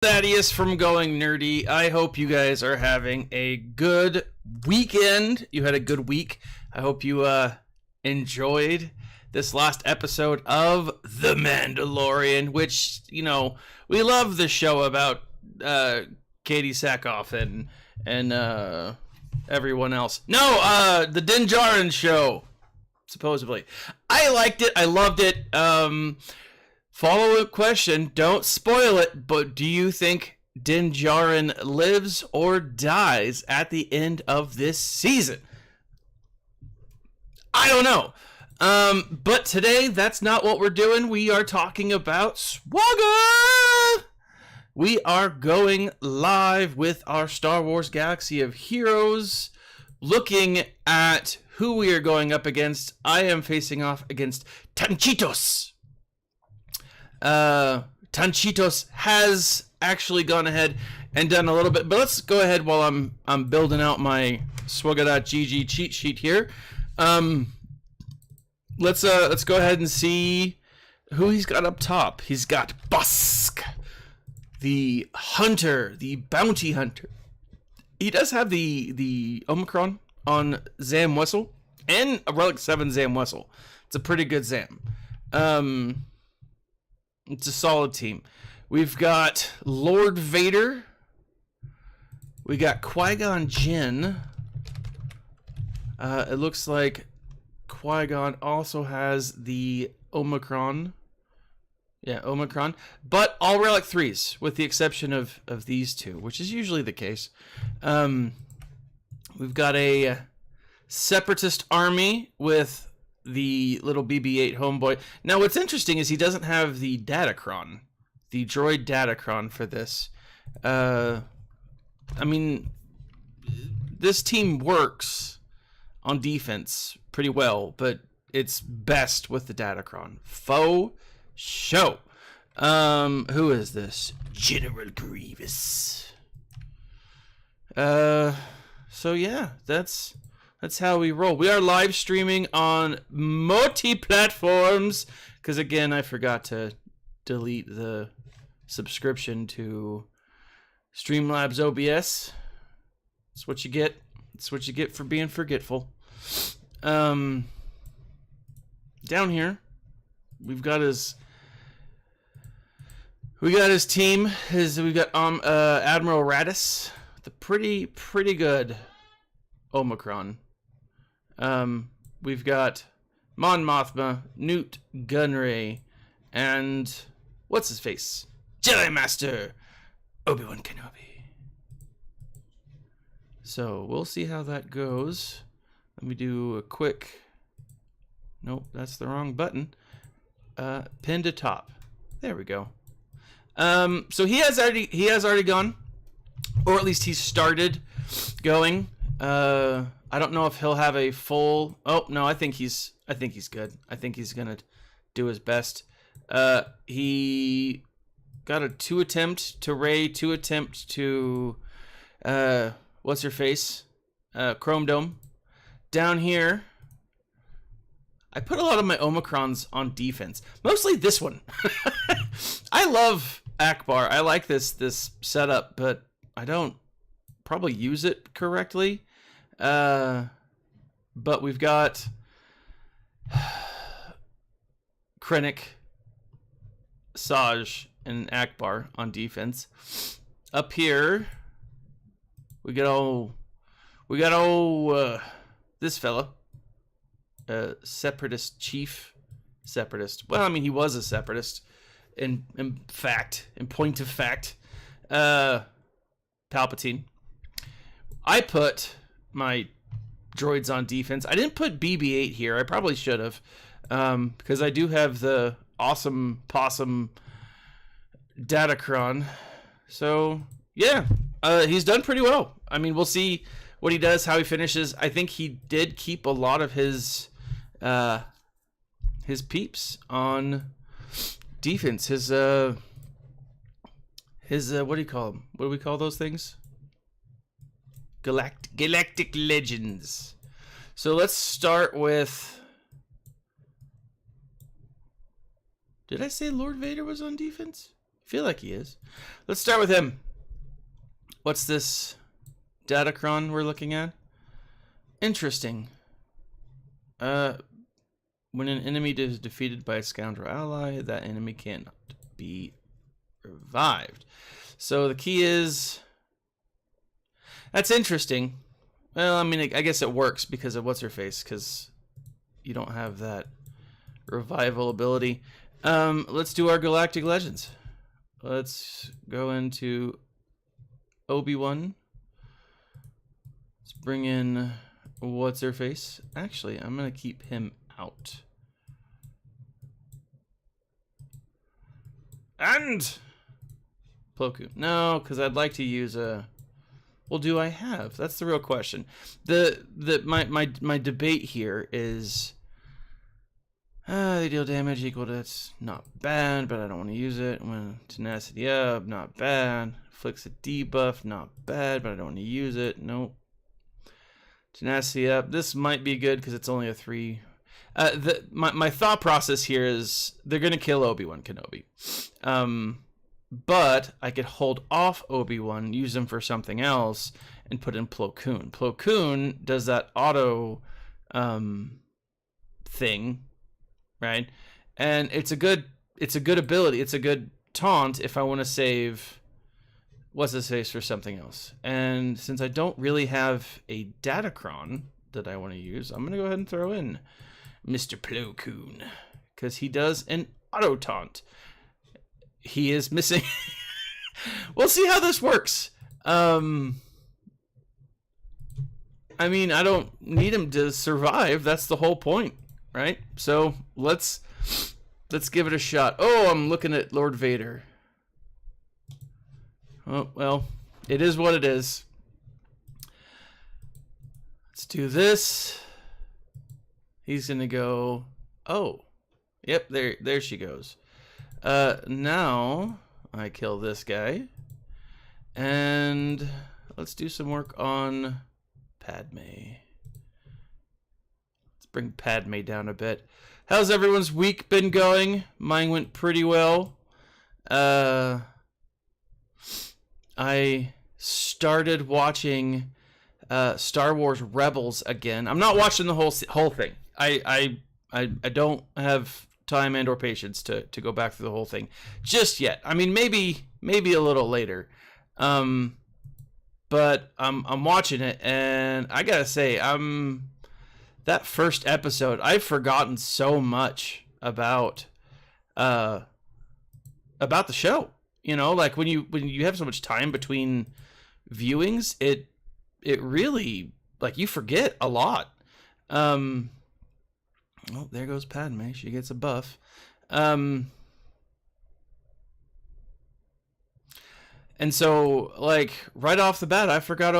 Thaddeus from Going Nerdy. I hope you guys are having a good weekend. You had a good week. I hope you enjoyed this last episode of The Mandalorian, which, you know, we love the show about Katie Sackhoff and everyone else. No, the Din Djarin show, supposedly. I liked it. I loved it. Follow-up question, don't spoil it, but do you think Din Djarin lives or dies at the end of this season? I don't know. But today, that's not what we're doing. We are talking about SWGOH! We are going live with our Star Wars Galaxy of Heroes, looking at who we are going up against. I am facing off against Tanchitos. Tanchitos has actually gone ahead and done a little bit, but let's go ahead while I'm building out my SWGOH.gg cheat sheet here. Let's go ahead and see who he's got up top. He's got Busk, the hunter, the bounty hunter. He does have the Omicron on Zam Wessel and a Relic 7 Zam Wessel. It's a pretty good Zam. It's a solid team. We've got Lord Vader. We got Qui-Gon Jinn. It looks like Qui-Gon also has the Omicron. Yeah, Omicron. But all Relic 3s, with the exception of these two, which is usually the case. We've got a Separatist army with the little BB-8 homeboy. Now, what's interesting is he doesn't have the Datacron, the droid Datacron for this. I mean, this team works on defense pretty well, but it's best with the Datacron. Faux show. Who is this? General Grievous. So yeah, that's how we roll. We are live streaming on multi-platforms because, again, I forgot to delete the subscription to Streamlabs OBS. That's what you get. That's what you get for being forgetful. Down here, we've got his team. We've got Admiral Radis, the pretty good Omicron. We've got Mon Mothma, Newt Gunray, and what's his face? Jedi Master Obi-Wan Kenobi. So we'll see how that goes. Let me do a quick. Nope, that's the wrong button. Pin to top. There we go. So he has already gone, or at least he started going. I don't know if he'll have a full. Oh no, I think he's good. I think he's gonna do his best. He got a 2 attempt to Rey, 2 attempt to what's her face, Chrome Dome. Down here, I put a lot of my Omicrons on defense, mostly this one. I love Akbar. I like this setup, but I don't probably use it correctly. But we've got Krennic, Saj, and Akbar on defense. Up here, we got this fella, Separatist chief. Separatist. Well, I mean, he was a Separatist in point of fact. Palpatine. I put my droids on defense. I didn't put BB-8 here. I probably should have, because I do have the awesome possum Datacron. So yeah, he's done pretty well. I mean, we'll see what he does, how he finishes. I think he did keep a lot of his peeps on defense. His what do you call them? What do we call those things? Galactic Legends. So let's start with Did I say Lord Vader was on defense? I Feel like he is. Let's start with him. What's this Datacron we're looking at? Interesting. When an enemy is defeated by a scoundrel ally, that enemy cannot be revived. So the key is... That's interesting. Well, I mean, I guess it works because of what's-her-face, because you don't have that revival ability. Let's do our Galactic Legends. Let's go into Obi-Wan. Let's bring in what's-her-face. Actually, I'm going to keep him out. And Plo Koon. No, because I'd like to use a... Well, do I have? That's the real question. My debate here is they deal damage equal to... That's not bad, but I don't want to use it. When tenacity up, not bad. Flicks a debuff, not bad, but I don't want to use it. Nope. Tenacity up. This might be good because it's only a 3. My thought process here is they're gonna kill Obi-Wan Kenobi. But I could hold off Obi-Wan, use him for something else, and put in Plo Koon. Plo Koon does that auto thing, right? And it's a good ability. It's a good taunt if I want to save what's-his-face for something else. And since I don't really have a Datacron that I want to use, I'm gonna go ahead and throw in Mr. Plo Koon, because he does an auto taunt. He is missing. We'll see how this works. I mean, I don't need him to survive. That's the whole point, right? So let's give it a shot. Oh, I'm looking at Lord Vader. Oh, well, it is what it is. Let's do this. He's gonna go. Oh, yep. There she goes. Now I kill this guy, and let's do some work on Padme. Let's bring Padme down a bit. How's everyone's week been going? Mine went pretty well. I started watching Star Wars Rebels again. I'm not watching the whole thing. I don't have time and or patience to go back through the whole thing just yet. I mean, maybe a little later. But I'm watching it, and I gotta say, that first episode, I've forgotten so much about the show. You know, like when you have so much time between viewings, it really, like, you forget a lot. Oh, there goes Padme. She gets a buff. And so, like, right off the bat, I forgot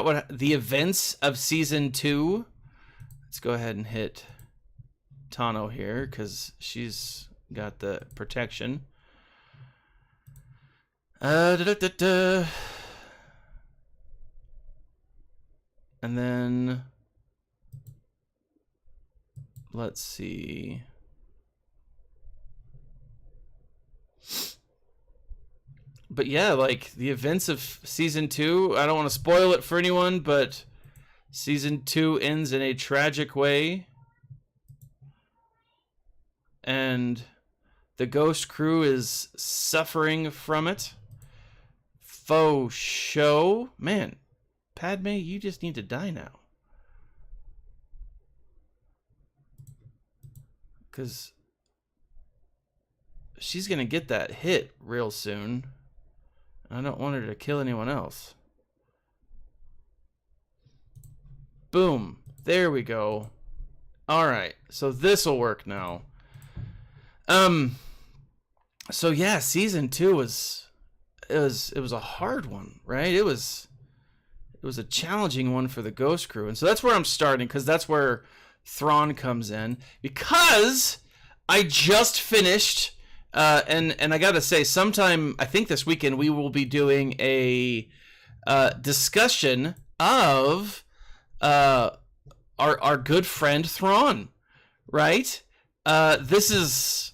what the events of season 2. Let's go ahead and hit Tano here because she's got the protection. And then let's see. But yeah, like the events of season 2, I don't want to spoil it for anyone, but season 2 ends in a tragic way. And the Ghost crew is suffering from it. Faux show. Man, Padme, you just need to die now. Because she's going to get that hit real soon. I don't want her to kill anyone else. Boom. There we go. Alright, so this will work now. So yeah, season 2 was a hard one, right? It was a challenging one for the Ghost crew. And so that's where I'm starting, because that's where Thrawn comes in. Because I just finished, and I gotta say, sometime, I think this weekend, we will be doing a discussion of our good friend Thrawn, right? This is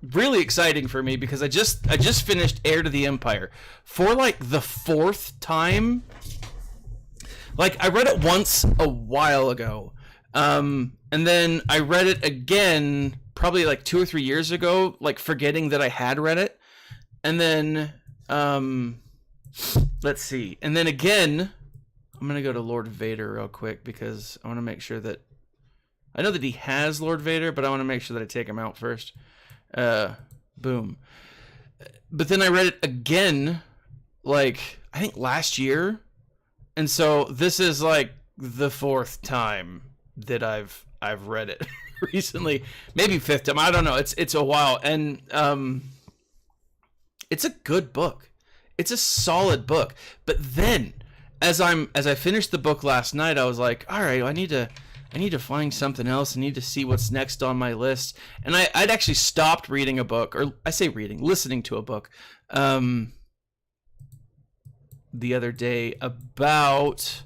really exciting for me because I just finished Heir to the Empire for like the 4th time. Like, I read it once a while ago, and then I read it again probably like 2 or 3 years ago, like forgetting that I had read it, and then let's see, and then again, I'm gonna go to Lord Vader real quick because I want to make sure that I know that he has Lord Vader, but I want to make sure that I take him out first. Boom. But then I read it again, like I think last year. And so this is like the 4th time that I've read it recently, maybe 5th time. I don't know. It's a while, and it's a good book. It's a solid book. But then, as I finished the book last night, I was like, all right, I need to find something else. I need to see what's next on my list. And I'd actually stopped reading a book, or I say reading, listening to a book. The other day about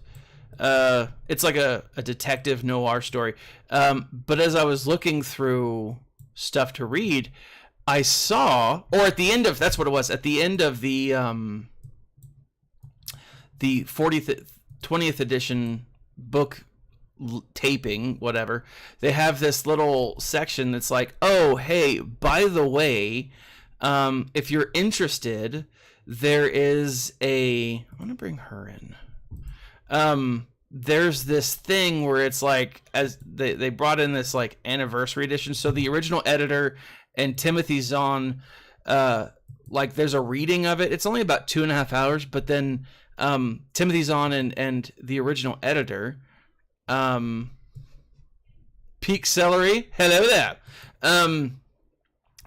it's like a detective noir story, but as I was looking through stuff to read, I saw, or at the end of, that's what it was, at the end of the 40th 20th edition book taping, whatever, they have this little section that's like, oh hey, by the way, if you're interested, there is I want to bring her in. There's this thing where it's like, as they brought in this like anniversary edition. So the original editor and Timothy Zahn, like there's a reading of it. It's only about 2.5 hours, but then Timothy Zahn and the original editor, Peak Celery, hello there.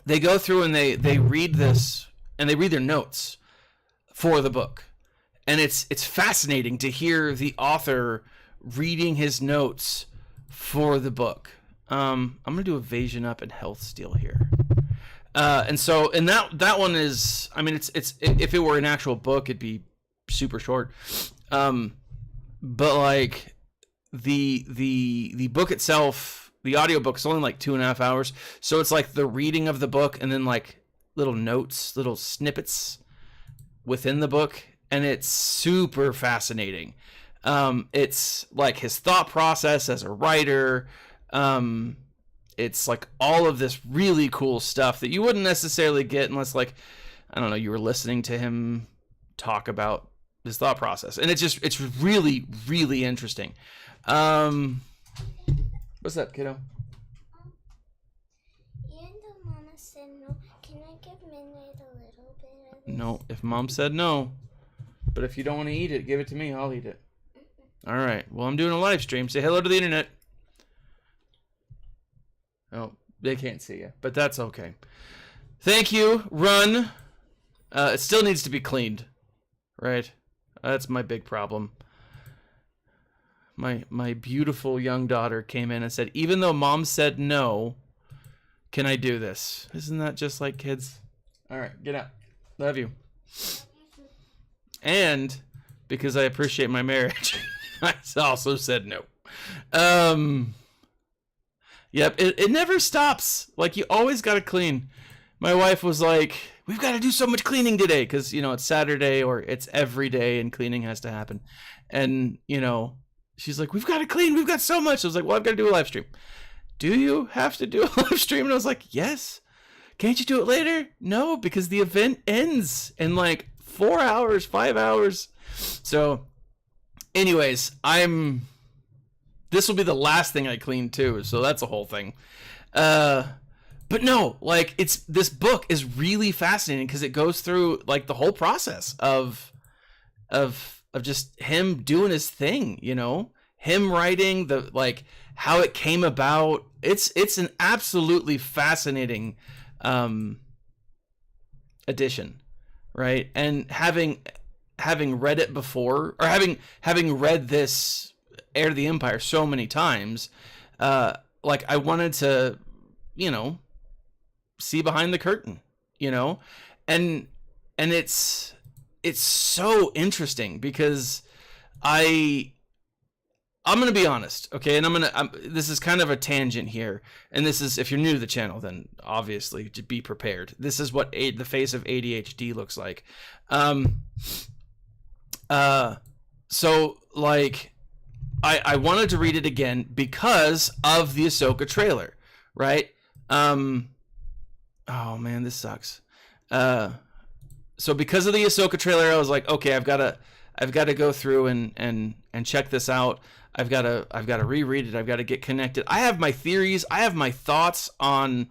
They go through and they read this, and they read their notes for the book, and it's fascinating to hear the author reading his notes for the book. I'm gonna do evasion up and health steal here, and that one is, I mean, it's if it were an actual book, it'd be super short, but like the book itself, the audiobook is only like 2.5 hours, so it's like the reading of the book and then like little notes, little snippets within the book, and it's super fascinating. It's like his thought process as a writer. It's like all of this really cool stuff that you wouldn't necessarily get unless, like, I don't know, you were listening to him talk about his thought process, and it's really, really interesting. What's up, kiddo? Even though Mama said no, can I give Midnight a little bit of this? No, if Mom said no. But if you don't want to eat it, give it to me. I'll eat it. All right. Well, I'm doing a live stream. Say hello to the internet. Oh, they can't see you, but that's okay. Thank you. Run. It still needs to be cleaned, right? That's my big problem. My beautiful young daughter came in and said, even though Mom said no, can I do this? Isn't that just like kids? All right, get out. Love you. And because I appreciate my marriage, I also said no. Yep, it never stops. Like, you always got to clean. My wife was like, we've got to do so much cleaning today because, you know, it's Saturday or it's every day and cleaning has to happen. And, you know, she's like, we've got to clean. We've got so much. I was like, well, I've got to do a live stream. Do you have to do a live stream? And I was like, yes. Can't you do it later? No, because the event ends in like 4 hours, 5 hours. So anyways, this will be the last thing I clean too. So that's a whole thing. But no, like, this book is really fascinating because it goes through like the whole process of just him doing his thing, you know, him writing the, like, how it came about. It's an absolutely fascinating edition, right? And having read it before, or having read this Heir to the Empire so many times, like, I wanted to, you know, see behind the curtain, you know, and it's so interesting because I I'm gonna be honest, okay, and this is kind of a tangent here, and this is, if you're new to the channel, then obviously to be prepared. This is what the face of ADHD looks like. So like, I wanted to read it again because of the Ahsoka trailer, right? Oh man, this sucks. So because of the Ahsoka trailer, I was like, okay, I've got to go through and check this out. I've got to reread it. I've got to get connected. I have my theories. I have my thoughts on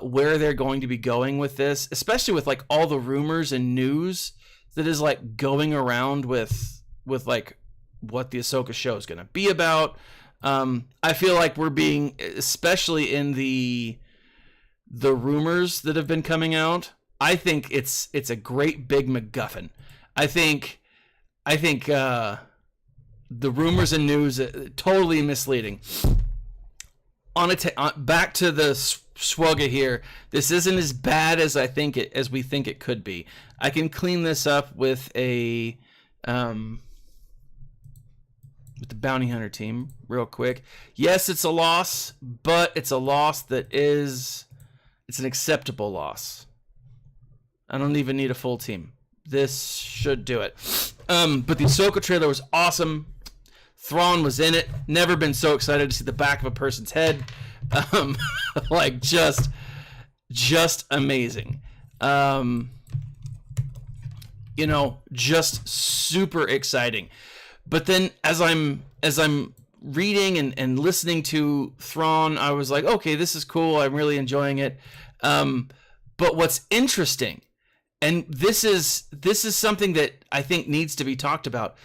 where they're going to be going with this, especially with like all the rumors and news that is like going around with like what the Ahsoka show is going to be about. I feel like we're being, especially in the rumors that have been coming out, I think it's a great big MacGuffin. I think the rumors and news totally misleading. Back to the SWGOH here. This isn't as bad as we think it could be. I can clean this up with a with the bounty hunter team real quick. Yes, it's a loss, but it's a loss it's an acceptable loss. I don't even need a full team. This should do it. But the Ahsoka trailer was awesome. Thrawn was in it. Never been so excited to see the back of a person's head. Like just amazing. Just super exciting. But then as I'm reading and listening to Thrawn, I was like, okay, this is cool. I'm really enjoying it. But what's interesting, and this is something that I think needs to be talked about.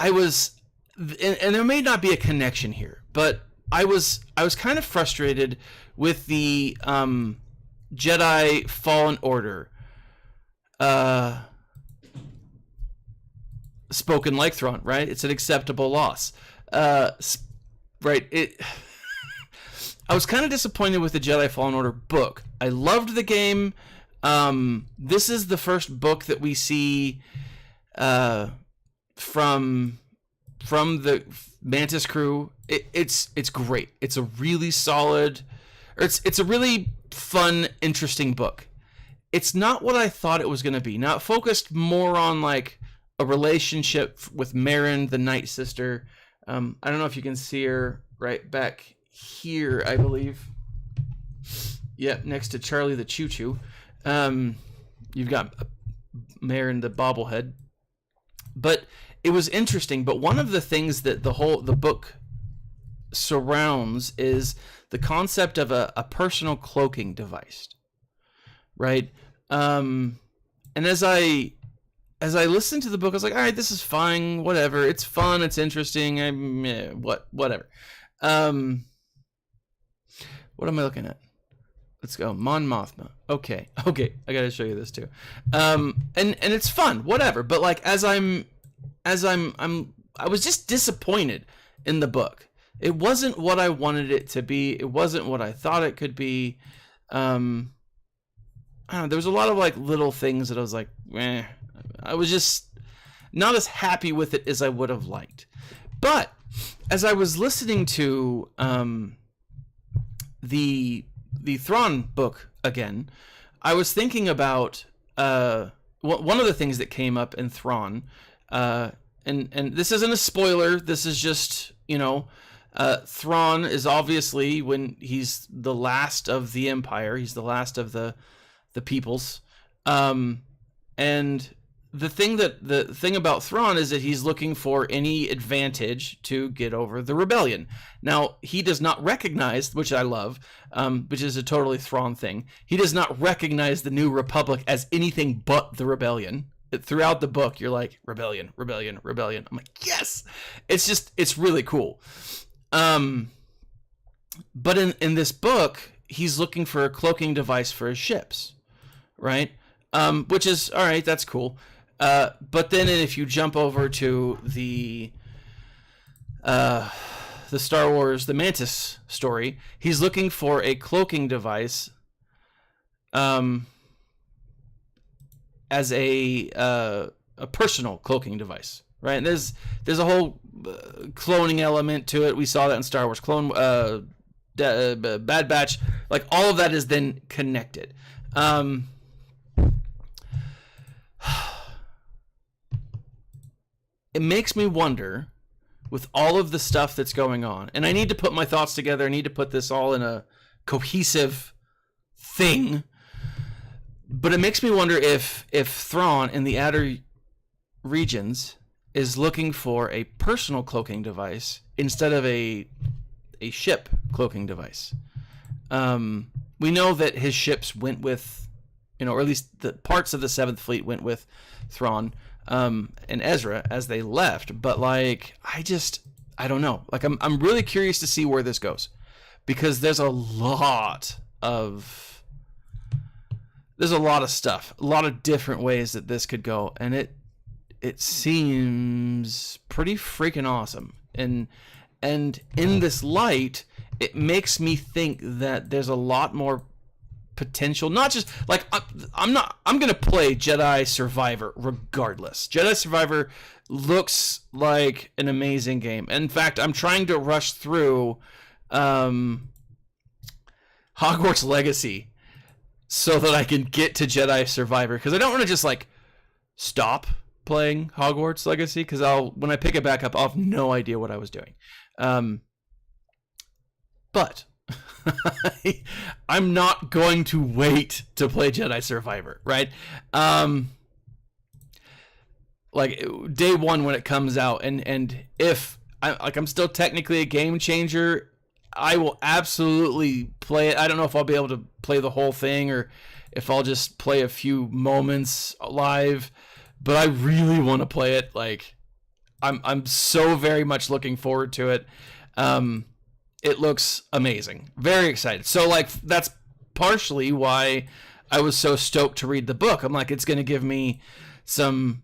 I was, and there may not be a connection here, but I was kind of frustrated with the Jedi Fallen Order. Spoken like Thrawn, right? It's an acceptable loss. Right. I was kind of disappointed with the Jedi Fallen Order book. I loved the game. This is the first book that we see from the Mantis crew. It's great. It's a really solid, or it's a really fun, interesting book. It's not what I thought it was going to be. Now, it focused more on like a relationship with Marin, the Night Sister. I don't know if you can see her right back here, I believe. Yep, next to Charlie the Choo Choo. You've got Marin, the bobblehead. But it was interesting. But one of the things that the book surrounds is the concept of a personal cloaking device, right? And as I listened to the book, I was like, all right, this is fine, whatever. It's fun, it's interesting. Whatever. What am I looking at? Let's go. Mon Mothma. Okay. I gotta show you this too. And it's fun, whatever. But like I was just disappointed in the book. It wasn't what I wanted it to be. It wasn't what I thought it could be. I don't know. There was a lot of like little things that I was like, I was just not as happy with it as I would have liked. But as I was listening to the Thrawn book again, I was thinking about one of the things that came up in Thrawn, and this isn't a spoiler. This is just, Thrawn is obviously, when he's the last of the Empire, he's the last of the peoples, and the thing about Thrawn is that he's looking for any advantage to get over the rebellion. Now, he does not recognize, which I love, which is a totally Thrawn thing. He does not recognize the New Republic as anything but the rebellion. Throughout the book, you're like, rebellion, rebellion, rebellion. I'm like, yes! It's really cool. But in this book, he's looking for a cloaking device for his ships, right? Which is, all right, that's cool. But then if you jump over to the Star Wars, the Mantis story, he's looking for a cloaking device as a personal cloaking device, right? And there's a whole cloning element to it. We saw that in Star Wars Bad Batch. Like, all of that is then connected. It makes me wonder, with all of the stuff that's going on, and I need to put my thoughts together. I need to put this all in a cohesive thing. But it makes me wonder if Thrawn in the outer regions is looking for a personal cloaking device instead of a ship cloaking device. We know that his ships went with, or at least the parts of the 7th Fleet went with Thrawn and Ezra as they left. But like, I don't know. Like, I'm really curious to see where this goes, because there's a lot of stuff, a lot of different ways that this could go, and it seems pretty freaking awesome. And in this light, it makes me think that there's a lot more potential. Not just like, I'm gonna play Jedi Survivor regardless. Jedi Survivor looks like an amazing game. In fact, I'm trying to rush through Hogwarts Legacy so that I can get to Jedi Survivor, because I don't want to just like stop playing Hogwarts Legacy, because when I pick it back up, I'll have no idea what I was doing. But I'm not going to wait to play Jedi Survivor, right? Like day one when it comes out, and if I'm still technically a game changer, I will absolutely play it. I don't know if I'll be able to play the whole thing or if I'll just play a few moments live, but I really want to play it. Like, I'm so very much looking forward to it. It looks amazing. Very excited. So like, that's partially why I was so stoked to read the book. I'm like, it's going to give me some,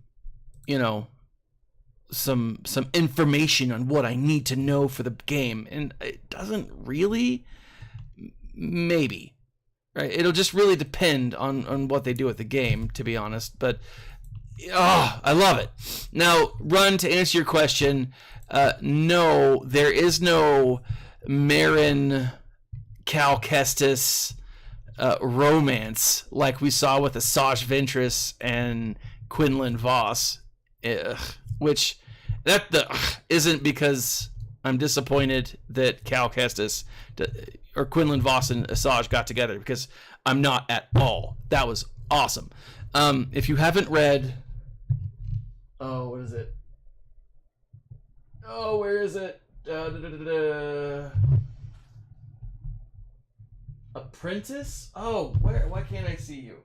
some information on what I need to know for the game, and it doesn't really. Maybe, right? It'll just really depend on what they do with the game, to be honest. But I love it. Now, Run, to answer your question, no, there is no Marin Cal Kestis romance like we saw with Asajj Ventress and Quinlan Voss, which that isn't because I'm disappointed that Cal Kestis or Quinlan Voss and Asajj got together, because I'm not at all. That was awesome. If you haven't read, what is it? Oh, where is it? Apprentice? Oh, where? Why can't I see you?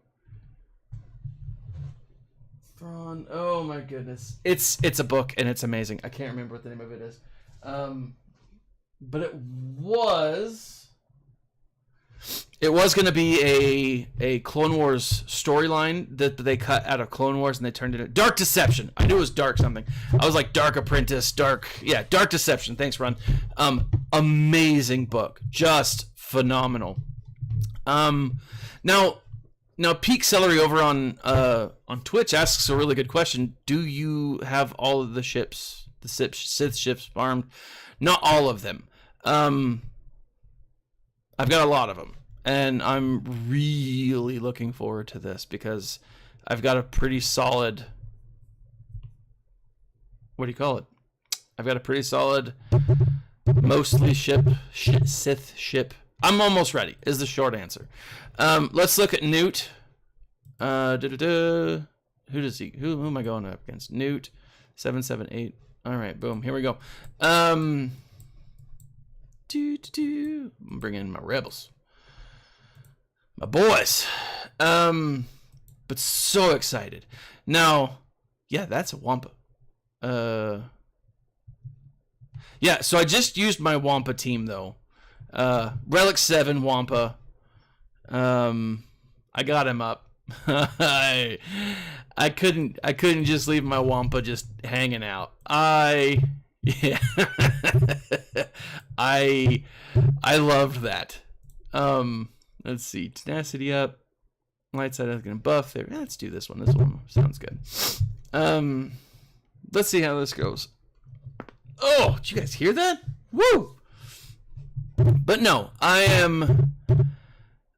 Thrawn. Oh my goodness. It's a book and it's amazing. I can't remember what the name of it is. But it was going to be a Clone Wars storyline that they cut out of Clone Wars and they turned it into Dark Deception. I knew it was Dark something. I was like Dark Apprentice, Dark Deception. Thanks, Ron. Amazing book. Just phenomenal. Now Peak Celery over on Twitch asks a really good question. Do you have all of the ships, the Sith ships armed? Not all of them. I've got a lot of them, and I'm really looking forward to this because I've got a pretty solid. What do you call it? I've got a pretty solid, mostly Sith ship. I'm almost ready. Is the short answer. Let's look at Newt. Who does he? Who am I going up against? Newt, 778. All right, boom. Here we go. I'm bringing in my rebels, my boys. But so excited. Now, yeah, that's a Wampa. Yeah, so I just used my Wampa team though. Relic 7 Wampa. I got him up. I couldn't just leave my Wampa just hanging out. I loved that. Let's see. Tenacity up. Light side is gonna buff there. Let's do this one. This one sounds good. let's see how this goes. Oh, did you guys hear that? Woo! But no, I'm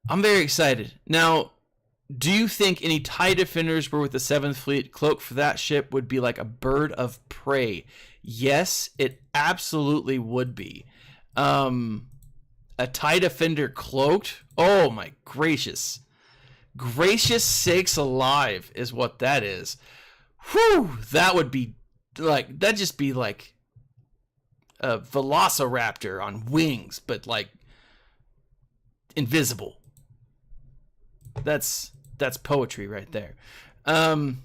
very excited. Now, do you think any TIE defenders were with the 7th Fleet? Cloak for that ship would be like a bird of prey. Yes, it absolutely would be. A TIE defender cloaked? Oh my gracious. Gracious sakes alive is what that is. Whew, that would be like, that'd just be like a velociraptor on wings, but like invisible. That's poetry right there. So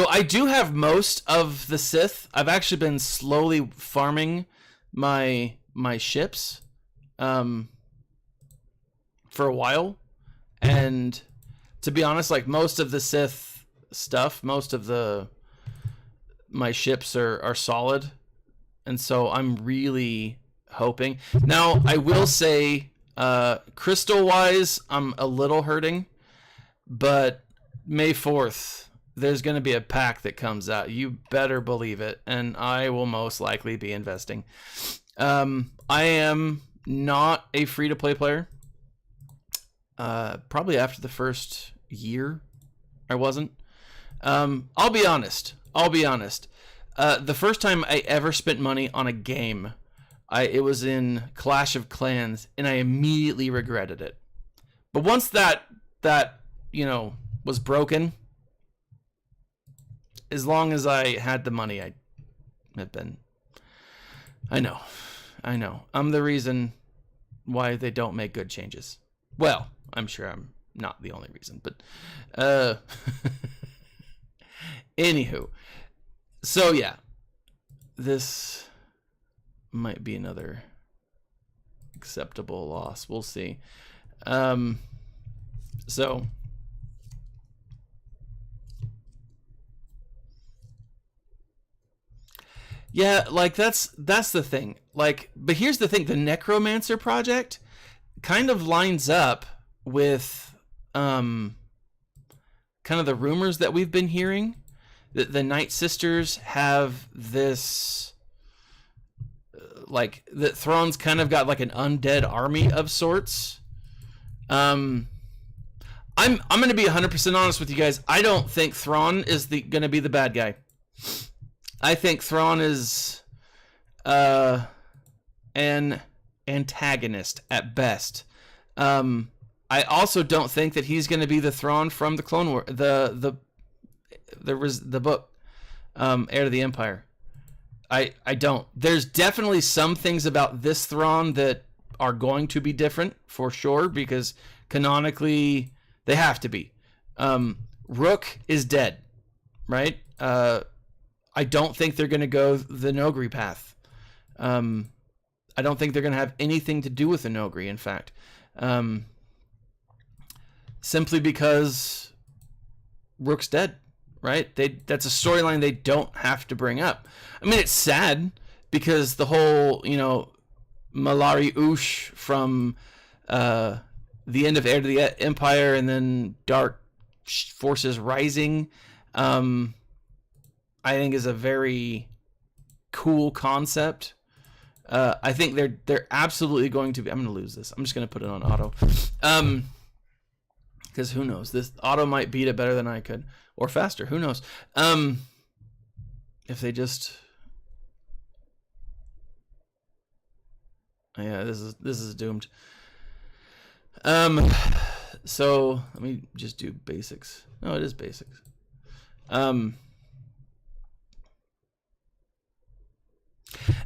I do have most of the Sith. I've actually been slowly farming my ships for a while, and to be honest, like most of the Sith stuff, most of my ships are solid, and so I'm really hoping. Now I will say, crystal wise, I'm a little hurting, but May 4th there's going to be a pack that comes out. You better believe it, and I will most likely be investing. I am not a free-to-play player. Probably after the first year, I wasn't. I'll be honest. The first time I ever spent money on a game, it was in Clash of Clans, and I immediately regretted it. But once that was broken, as long as I had the money, I have been. I know. I'm the reason why they don't make good changes. Well, I'm sure I'm not the only reason, but anywho. So yeah, this might be another acceptable loss. We'll see. So yeah, like that's the thing. Like, but here's the thing: the Necromancer project kind of lines up with kind of the rumors that we've been hearing, that the Night Sisters have this like that Thrawn's kind of got like an undead army of sorts. I'm going to be 100% honest with you guys. I don't think Thrawn is going to be the bad guy. I think Thrawn is an antagonist at best. I also don't think that he's going to be the Thrawn from the Clone War, the book, Heir to the Empire. I don't. There's definitely some things about this Thrawn that are going to be different for sure, because canonically they have to be. Rook is dead, right? I don't think they're going to go the Nogri path. I don't think they're going to have anything to do with the Nogri, in fact. Simply because Rook's dead, right? That's a storyline they don't have to bring up. I mean, it's sad because the whole, Malari Oosh from the end of Heir to the Empire and then Dark Forces Rising, I think is a very cool concept. I think they're absolutely going to be. I'm going to lose this. I'm just going to put it on auto. Because who knows? This auto might beat it better than I could, or faster. Who knows? If they just, yeah, this is doomed. So let me just do basics. No, it is basics. And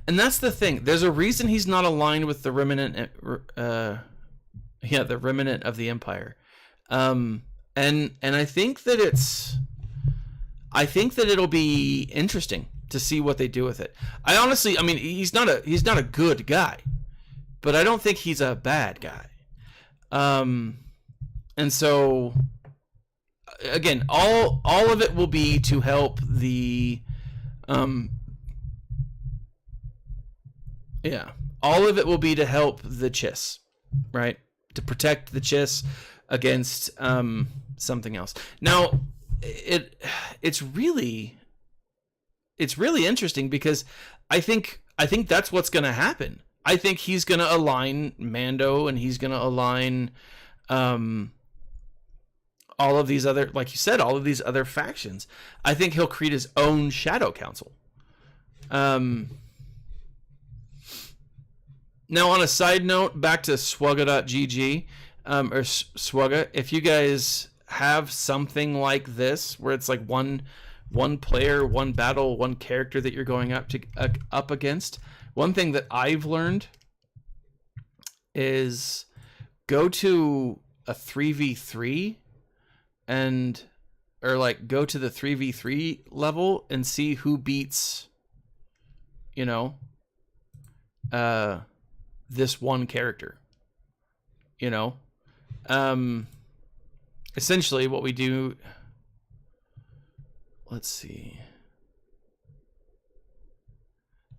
that's the thing. There's a reason he's not aligned with the remnant. The remnant of the Empire. And I think that it'll be interesting to see what they do with it. I mean, he's not a good guy, but I don't think he's a bad guy. And so again, all of it will be to help the, all of it will be to help the Chiss, right? To protect the Chiss against something else. Now, it's really it's really interesting because I think that's what's going to happen. I think he's going to align Mando, and he's going to align all of these other, like you said, all of these other factions. I think he'll create his own Shadow Council. Now, on a side note, back to SWGOH.gg, or SWGOH, if you guys have something like this, where it's like one player, one battle, one character that you're going up against, one thing that I've learned is go to a 3v3 or like go to the 3v3 level and see who beats, you know, this one character, you know. Essentially what we do, let's see,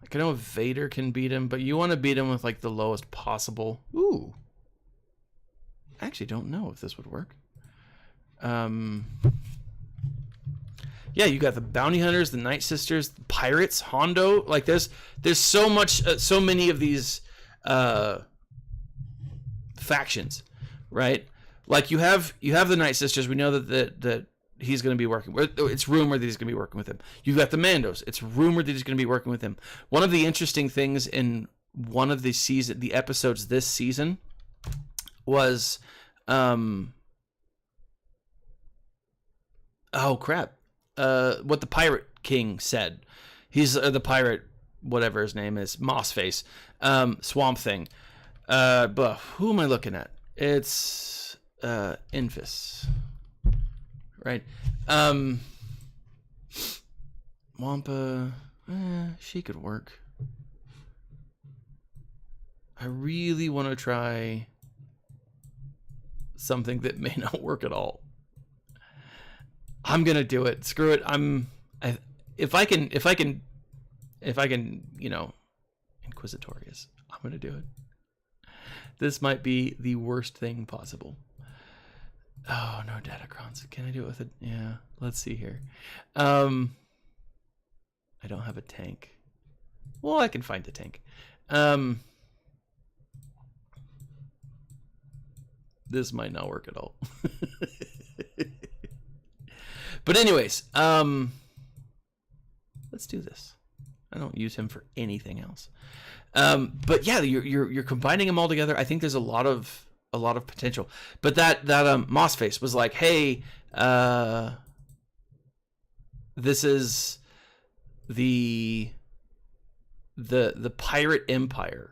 like I know Vader can beat him, but you want to beat him with like the lowest possible. Ooh, I actually don't know if this would work. Yeah, you got the bounty hunters, the night sisters, the pirates, Hondo. Like there's so much, so many of these factions, right? Like you have the night sisters. We know that he's going to be working. It's rumored that he's going to be working with him. You've got the Mandos. It's rumored that he's going to be working with him. One of the interesting things in one of the episodes this season was, oh crap, what the Pirate King said. He's the pirate, whatever his name is, Mossface, Swamp Thing. But who am I looking at? It's Infus, right? Wampa, she could work. I really want to try something that may not work at all. I'm gonna do it. Screw it. If I can, you know, Inquisitorious, I'm gonna do it. This might be the worst thing possible. Oh no, Datacrons. Can I do it with it? Yeah. Let's see here. I don't have a tank. Well, I can find a tank. This might not work at all. But anyways, let's do this. I don't use him for anything else. But yeah, you're combining them all together. I think there's a lot of potential. But that Mossface was like, hey, this is the pirate empire,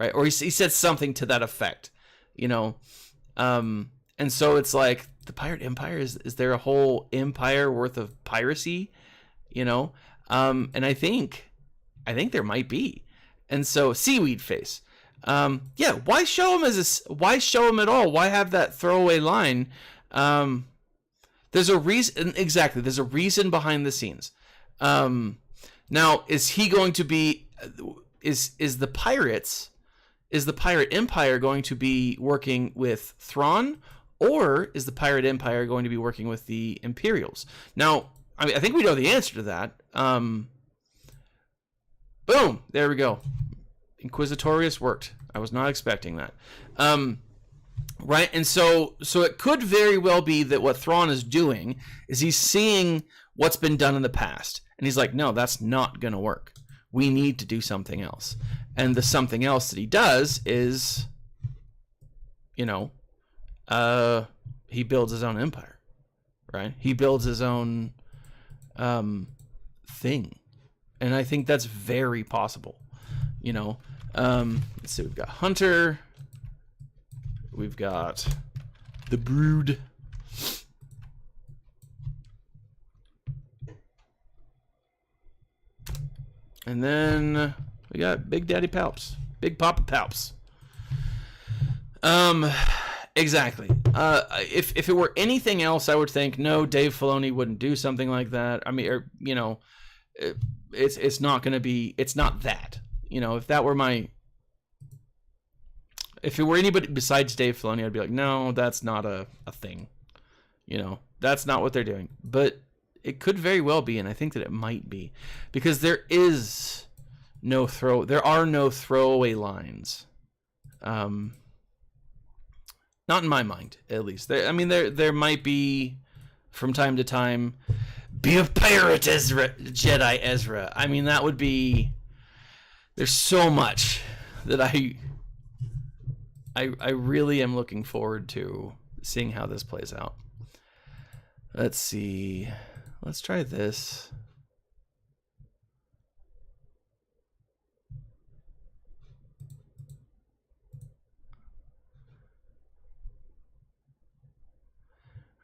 right? Or he said something to that effect, you know. And so it's like, the pirate empire, is there a whole empire worth of piracy, you know? And I think there might be. And so Seaweed Face, yeah, why show him why show him at all? Why have that throwaway line? There's a reason. Exactly. There's a reason behind the scenes. Now, is he going to be, is the pirate empire going to be working with Thrawn, or is the pirate empire going to be working with the Imperials? Now, I mean, I think we know the answer to that. Boom, there we go. Inquisitorious worked. I was not expecting that. Right, and so it could very well be that what Thrawn is doing is he's seeing what's been done in the past, and he's like, no, that's not going to work. We need to do something else. And the something else that he does is, you know, he builds his own empire, right? He builds his own thing. And I think that's very possible, you know. Let's see, we've got Hunter. We've got the Brood. And then we got Big Daddy Palps. Big Papa Palps. Exactly. If it were anything else, I would think, no, Dave Filoni wouldn't do something like that. I mean, or, you know, it's not going to be, it's not that. You know, if it were anybody besides Dave Filoni, I'd be like, no, that's not a thing. You know, that's not what they're doing. But it could very well be, and I think that it might be, because there are no throwaway lines. Not in my mind, at least. There might be from time to time. Be a pirate, Ezra, Jedi Ezra. I mean, that would be. There's so much that I really am looking forward to seeing how this plays out. Let's see. Let's try this.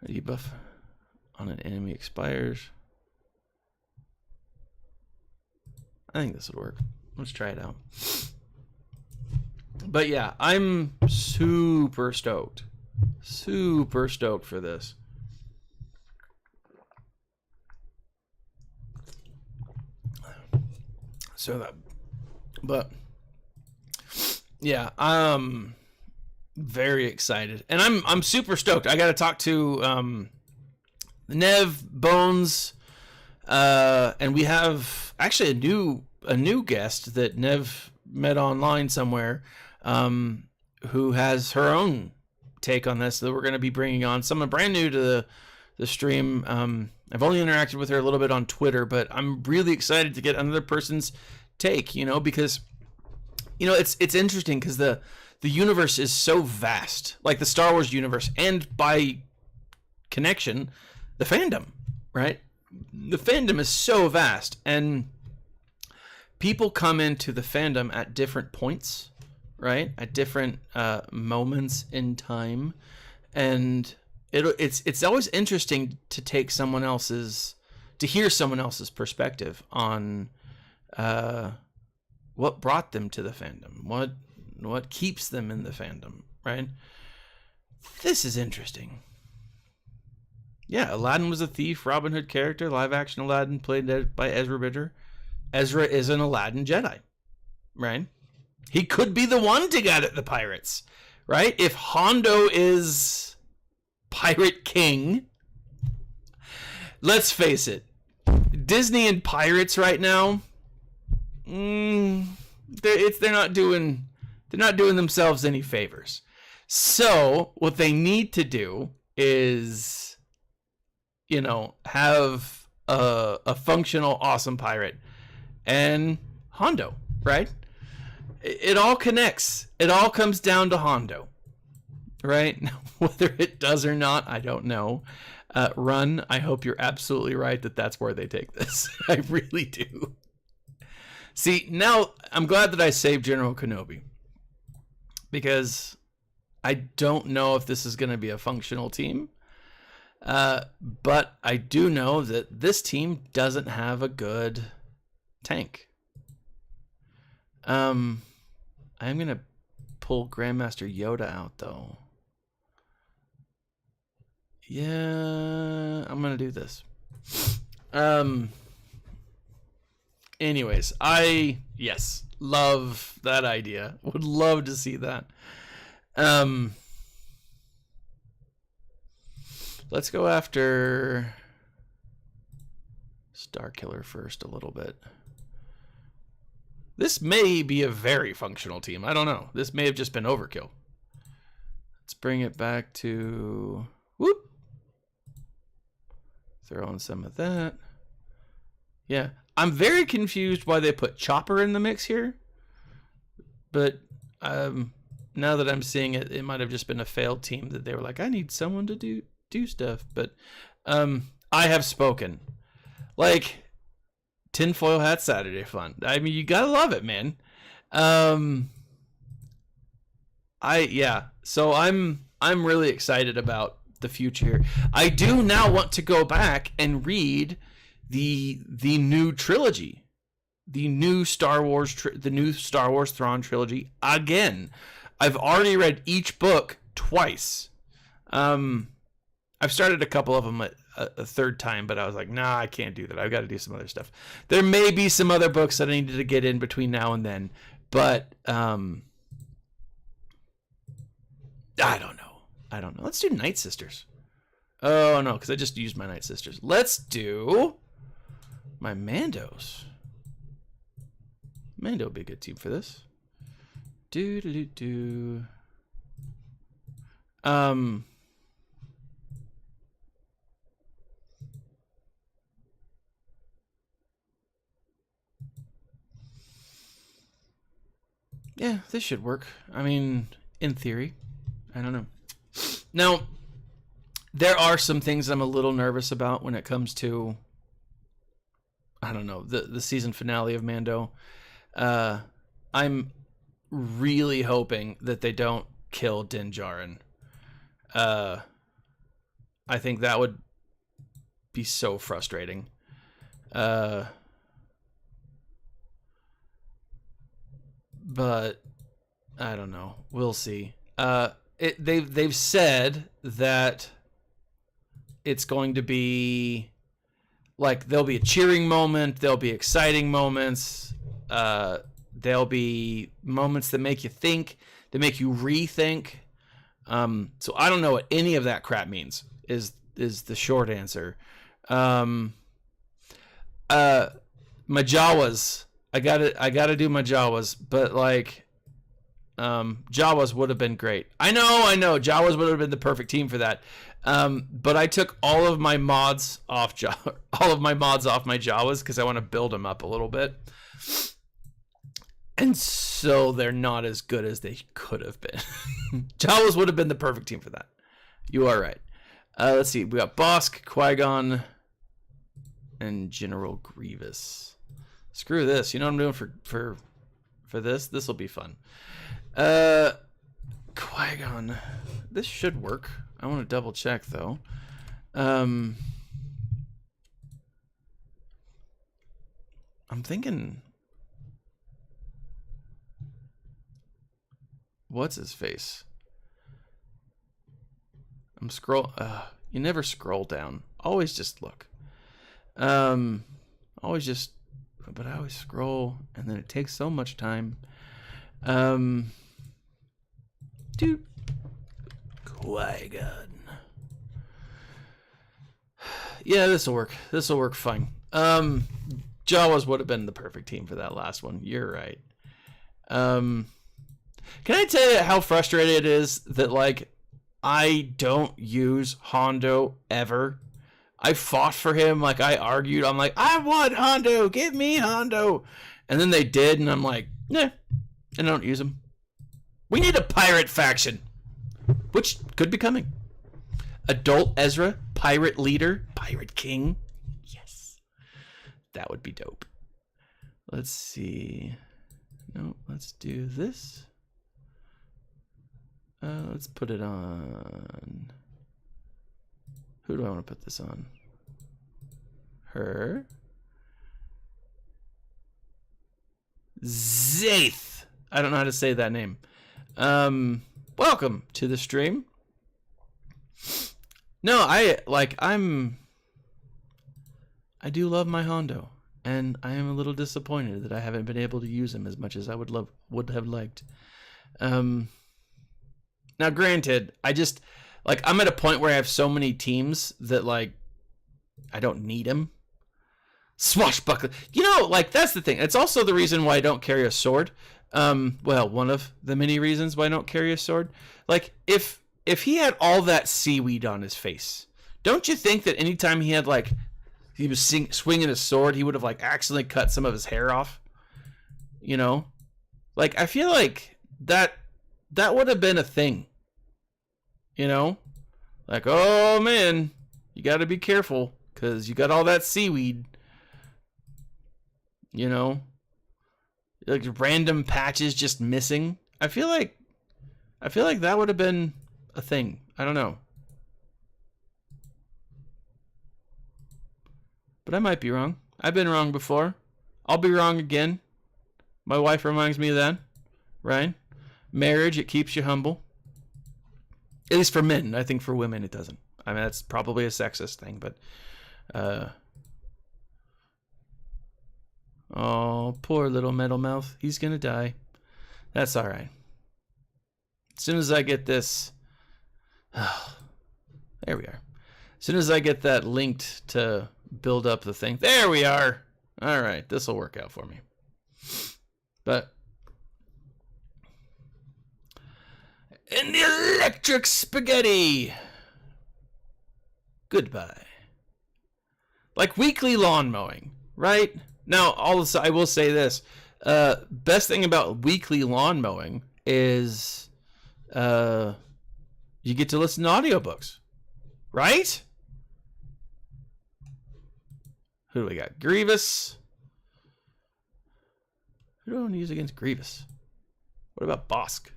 Debuff on an enemy expires. I think this would work. Let's try it out. But yeah, I'm super stoked. Super stoked for this. So that, but yeah, very excited, and I'm super stoked. I got to talk to Nev, Bones, and we have actually a new guest that Nev met online somewhere, who has her own take on this that we're going to be bringing on. Someone brand new to the stream. I've only interacted with her a little bit on Twitter, but I'm really excited to get another person's take, because it's interesting because the universe is so vast, like the Star Wars universe, and by connection, the fandom, right? The fandom is so vast, and people come into the fandom at different points, right? At different moments in time, and it's always interesting to hear someone else's perspective on what brought them to the fandom, what keeps them in the fandom, right? This is interesting. Yeah, Aladdin was a thief, Robin Hood character, live action Aladdin played by Ezra Bridger. Ezra is an Aladdin Jedi, right? He could be the one to get at the pirates, right? If Hondo is Pirate King, let's face it, Disney and pirates right now, they're not doing themselves any favors. So what they need to do is, have a functional, awesome pirate and Hondo, right? It all connects. It all comes down to Hondo, right? Whether it does or not, I don't know. Run, I hope you're absolutely right that that's where they take this. I really do. See, now I'm glad that I saved General Kenobi, because I don't know if this is going to be a functional team. But I do know that this team doesn't have a good tank. I'm going to pull Grandmaster Yoda out, though. Yeah, I'm going to do this. Anyways, yes, love that idea. Would love to see that. Let's go after Star Killer first a little bit. This may be a very functional team. I don't know. This may have just been overkill. Let's bring it back to... Whoop! Throw in some of that. Yeah. I'm very confused why they put Chopper in the mix here. But now that I'm seeing it, it might have just been a failed team that they were like, I need someone to do stuff. But I have spoken. Like, tinfoil hat Saturday fun. I mean, you gotta love it, man. So I'm really excited about the future. I do now want to go back and read the new trilogy, the new Star Wars Thrawn trilogy again. I've already read each book twice. I've started a couple of them a third time, but I was like, nah, I can't do that. I've got to do some other stuff. There may be some other books that I needed to get in between now and then, but I don't know. Let's do Night Sisters. Oh, no, because I just used my Night Sisters. Let's do my Mandos. Mando would be a good team for this. Do. Yeah, this should work. I mean, in theory. I don't know. Now, there are some things I'm a little nervous about when it comes to, I don't know, the season finale of Mando. I'm really hoping that they don't kill Din Djarin. I think that would be so frustrating. But I don't know. We'll see. They've said that it's going to be like there'll be a cheering moment, there'll be exciting moments, there'll be moments that make you think, that make you rethink. So I don't know what any of that crap means. Is the short answer. My Jawas. I gotta do my Jawas, but like Jawas would have been great. I know. Jawas would have been the perfect team for that. But I took all of my mods off my Jawas because I want to build them up a little bit. And so they're not as good as they could have been. Jawas would have been the perfect team for that. You are right. Let's see. We got Bosk, Qui-Gon, and General Grievous. Screw this. You know what I'm doing for this? This will be fun. Qui-Gon. This should work. I want to double check though. I'm thinking, what's his face? I'm you never scroll down. Always just look. Always just, but I always scroll and then it takes so much time. Dude. Qui-Gon. Yeah, this'll work. This'll work fine. Jawas would have been the perfect team for that last one. You're right. Can I tell you how frustrated it is that like I don't use Hondo ever? I fought for him, like I argued. I'm like, I want Hondo, give me Hondo. And then they did, and I'm like, nah, and I don't use him. We need a pirate faction. Which could be coming. Adult Ezra, pirate leader, pirate king. Yes. That would be dope. Let's see. No, let's do this. Let's put it on. Who do I want to put this on? Her. Zaith. I don't know how to say that name. Welcome to the stream. No, I do love my Hondo, and I am a little disappointed that I haven't been able to use him as much as I would have liked. Now granted, I just like I'm at a point where I have so many teams that like I don't need him. Swashbuckler. You know, like that's the thing. It's also the reason why I don't carry a sword. Well, one of the many reasons why I don't carry a sword. Like, if he had all that seaweed on his face, don't you think that anytime he had, like, he was swinging a sword, he would have, like, accidentally cut some of his hair off? You know? Like, I feel like that would have been a thing. You know? Like, oh, man, you gotta be careful, because you got all that seaweed. You know? Like random patches just missing. I feel like that would have been a thing. I don't know. But I might be wrong. I've been wrong before. I'll be wrong again. My wife reminds me of that. Right? Marriage, it keeps you humble. At least for men. I think for women it doesn't. I mean, that's probably a sexist thing, but oh, poor little metal mouth. He's gonna die. That's alright. As soon as I get this... Oh, there we are. As soon as I get that linked to build up the thing. There we are. All right, this will work out for me. But and the electric spaghetti. Goodbye. Like weekly lawn mowing, right? Now, also, I will say this. Best thing about weekly lawn mowing is you get to listen to audiobooks, right? Who do we got? Grievous. Who do I want to use against Grievous? What about Bosk?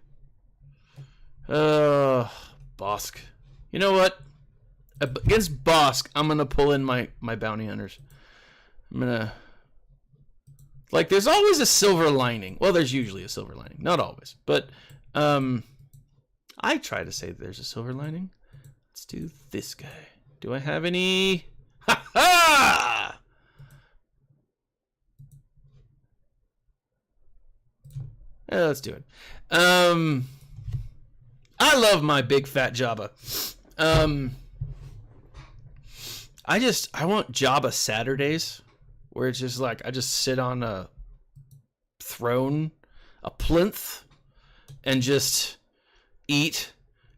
Bosk. You know what? Against Bosk, I'm going to pull in my bounty hunters. I'm going to... Like, there's always a silver lining. Well, there's usually a silver lining. Not always. But I try to say there's a silver lining. Let's do this guy. Do I have any... Ha ha! Yeah, let's do it. I love my big fat Jabba. I want Jabba Saturdays where it's just like I just sit on a throne, a plinth, and just eat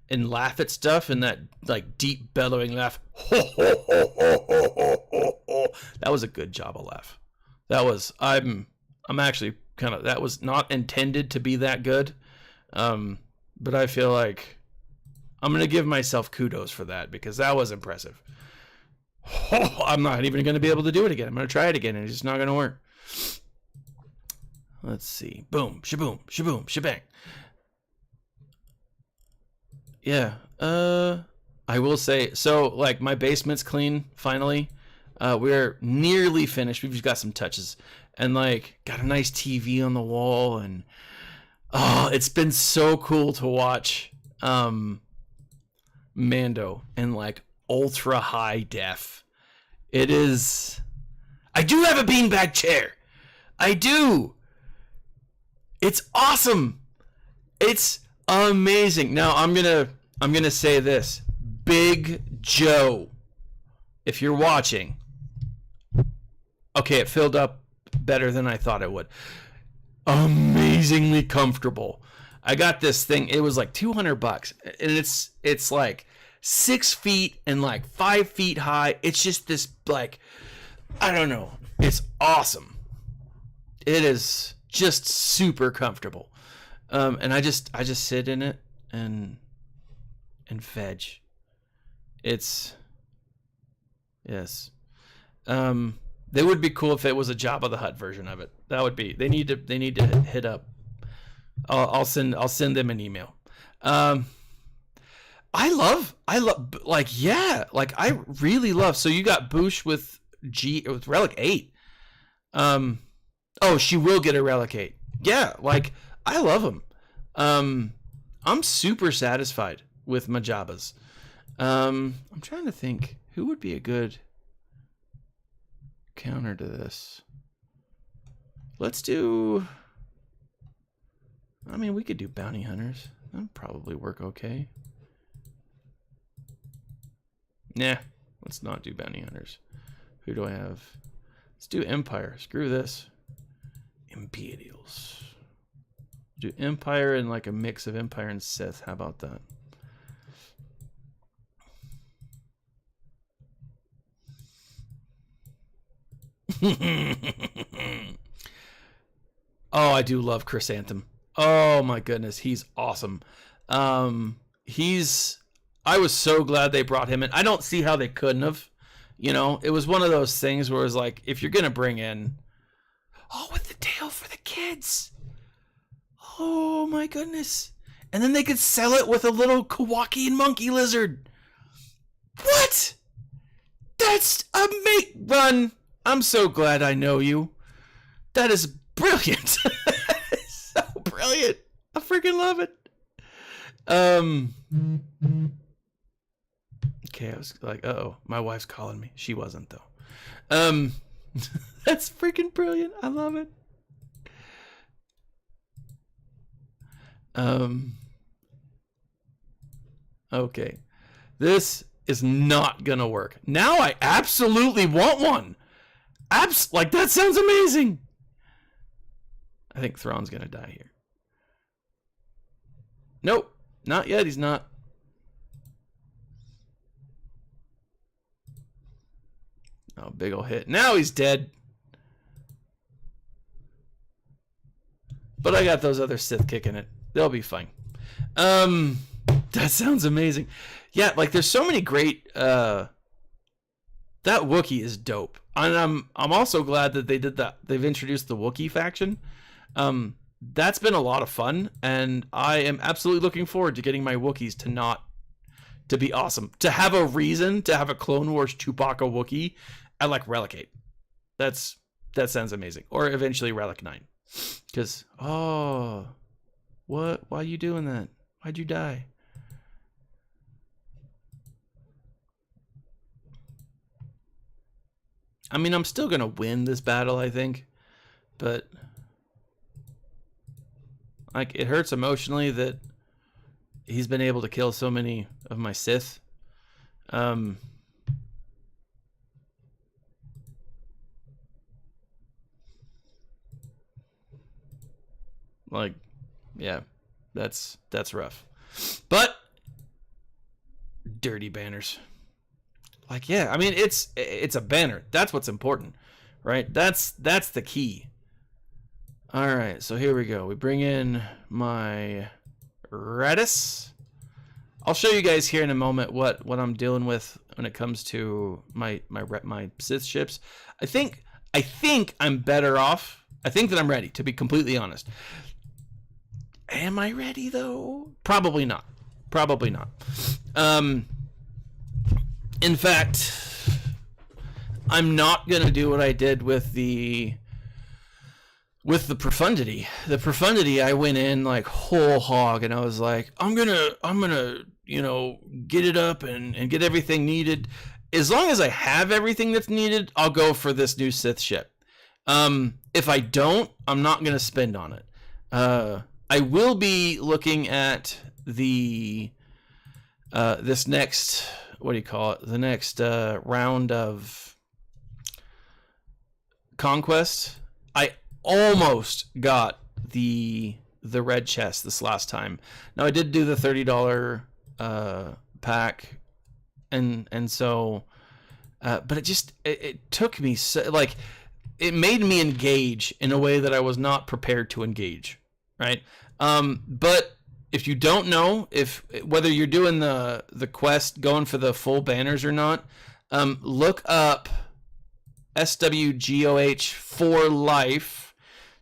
and laugh at stuff and that like deep bellowing laugh. That was a good Jabba laugh. That was I'm actually kind of, that was not intended to be that good. But I feel like I'm going to give myself kudos for that because that was impressive. I'm not even going to be able to do it again. I'm going to try it again and it's just not going to work. Let's see. Boom, shaboom, shaboom, shebang. Yeah. I will say, so like my basement's clean finally. We're nearly finished. We've just got some touches and like got a nice TV on the wall and oh, it's been so cool to watch Mando in like ultra high def. It is. I do have a beanbag chair. I do. It's awesome. It's amazing. Now I'm gonna say this. Big Joe, if you're watching. Okay, it filled up better than I thought it would. Amazingly comfortable. I got this thing. It was like $200, and it's like 6 feet and like 5 feet high. It's just this like, I don't know. It's awesome. It is just super comfortable. And I just sit in it and veg. It's yes. They would be cool if it was a Jabba the Hutt version of it. That would be. They need to hit up. I'll send them an email. I love like yeah, like I really love. So you got Boosh with Relic 8. Oh, she will get a Relic 8. Yeah, like I love them. I'm super satisfied with my Jabbas. I'm trying to think who would be a good counter to this. Let's do, I mean, we could do bounty hunters. That'd probably work okay. Nah, let's not do bounty hunters. Who do I have? Let's do Empire. Screw this. Imperials. Do Empire and like a mix of Empire and Sith. How about that? Oh, I do love Chrysanthemum. Oh my goodness, he's awesome. I was so glad they brought him in. I don't see how they couldn't have. You know, it was one of those things where it's like, if you're gonna bring in, oh, with the tail for the kids. Oh my goodness. And then they could sell it with a little Kowakian monkey lizard. What? That's amazing. Run. I'm so glad I know you. That is brilliant. So brilliant. I freaking love it. Okay, I was like, uh-oh, my wife's calling me. She wasn't though. That's freaking brilliant. I love it. Okay. This is not gonna work. Now I absolutely want one. Like, that sounds amazing. I think Thrawn's gonna die here. Nope, not yet. He's not. Oh, big ol' hit. Now he's dead. But I got those other Sith kicking it. They'll be fine. That sounds amazing. Yeah, like, there's so many great. That Wookiee is dope, and I'm also glad that they did that. They've introduced the Wookiee faction. That's been a lot of fun, and I am absolutely looking forward to getting my Wookiees to be awesome. To have a reason to have a Clone Wars Chewbacca Wookiee at like Relic 8. That sounds amazing. Or eventually Relic 9. Because, oh, what? Why are you doing that? Why'd you die? I mean, I'm still going to win this battle, I think. But, like, it hurts emotionally that he's been able to kill so many of my Sith. Like, yeah, that's rough. But dirty banners. Like, yeah, I mean, it's a banner. That's what's important, right? That's the key. All right, so here we go. We bring in my Redis. I'll show you guys here in a moment what I'm dealing with when it comes to my Sith ships. I think I'm better off. I think that I'm ready, to be completely honest. Am I ready though? Probably not. Probably not. In fact, I'm not gonna do what I did with the profundity. The profundity, I went in like whole hog, and I was like, I'm gonna, you know, get it up and get everything needed. As long as I have everything that's needed, I'll go for this new Sith ship. If I don't, I'm not gonna spend on it. I will be looking at the this next, what do you call it? The next round of Conquest. I almost got the red chest this last time. Now I did do the $30 pack, and so but it took me so, like, it made me engage in a way that I was not prepared to engage, right? But if you don't know whether you're doing the quest, going for the full banners or not, look up SWGOH for life.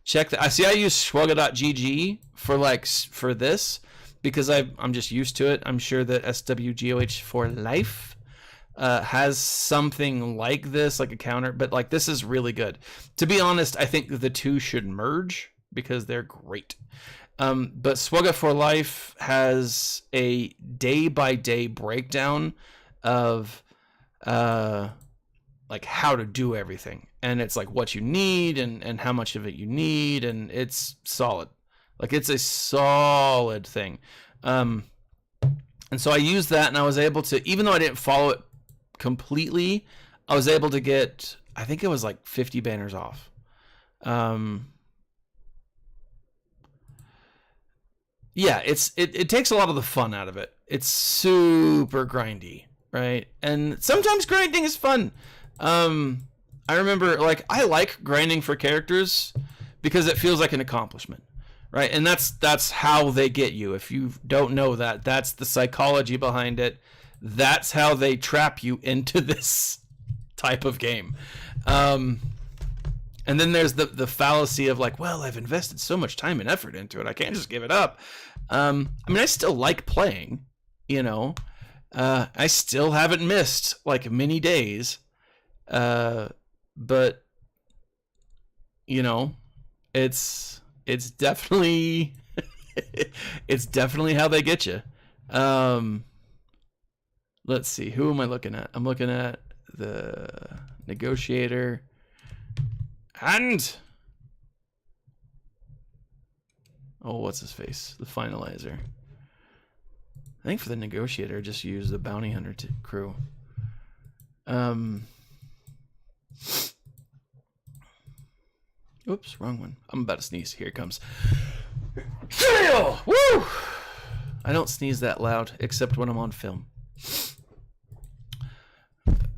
Check that. I see I use SWGOH.gg for this because I'm just used to it. I'm sure that SWGOH for life has something like this, like a counter, but like, this is really good. To be honest, I think the two should merge because they're great. But SWGOH for life has a day-by-day breakdown of like how to do everything, and it's like what you need and how much of it you need, and it's solid. Like, it's a solid thing. And so I used that, and I was able to, even though I didn't follow it completely, I was able to get, I think it was like 50 banners off. Yeah, it takes a lot of the fun out of it. It's super grindy, right? And sometimes grinding is fun. I remember, like, I like grinding for characters because it feels like an accomplishment, right? And that's how they get you. If you don't know that, that's the psychology behind it. That's how they trap you into this type of game. And then there's the fallacy of like, well, I've invested so much time and effort into it, I can't just give it up. I mean, I still like playing, you know. I still haven't missed like many days. But you know, it's definitely it's definitely how they get you. Let's see, who am I looking at? I'm looking at the negotiator and oh, what's his face? The finalizer. I think for the negotiator, I just use the bounty hunter crew. Oops, wrong one. I'm about to sneeze. Here it comes. Woo! I don't sneeze that loud, except when I'm on film.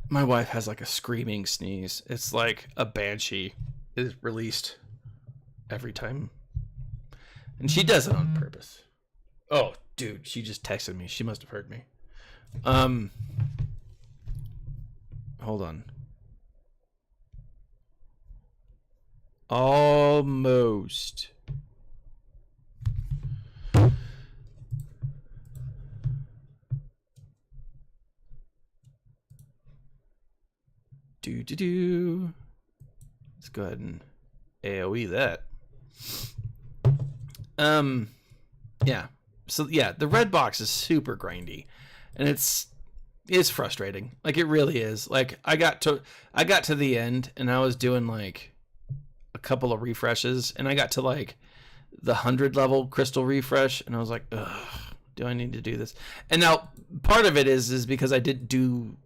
My wife has like a screaming sneeze. It's like a banshee is released every time. And she does it on purpose. Oh, dude, she just texted me. She must have heard me. Hold on. Almost. Let's go ahead and AoE that. Yeah. So yeah, the red box is super grindy, and it's frustrating. Like, it really is. Like, I got to the end, and I was doing like a couple of refreshes, and I got to like the 100 level crystal refresh, and I was like, ugh, do I need to do this? And now part of it is because I didn't do